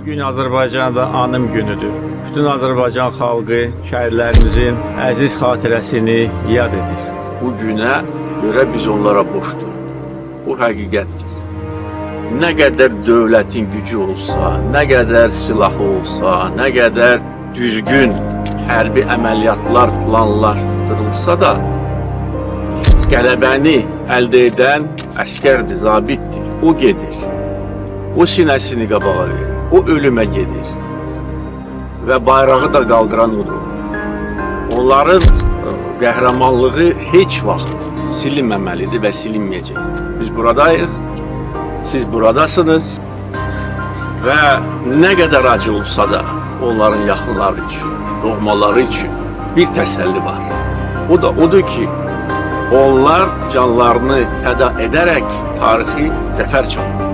Bugün Azərbaycanda anım günüdür. Bütün Azərbaycan xalqı şəhidlərimizin əziz xatirəsini yad edir. Bu günə görə biz onlara borcluyuq. Bu həqiqətdir. Nə qədər dövlətin gücü olsa, nə qədər silahı olsa, nə qədər düzgün hərbi əməliyyatlar planlaşdırılsa da, qələbəni əldə edən əskərdir, zabitdir. O gedir. O sinəsini qabağa verir. O ölümə gedir. Və bayrağı da qaldıran odur. Onların qəhrəmanlığı heç vaxt silinməməlidir və silinməyəcək. Biz buradayıq, siz buradasınız və nə qədər acı olsa da onların yaxınları üçün, doğmaları üçün bir təsəlli var. O da odur ki, onlar canlarını fəda edərək tarixi zəfər çalır.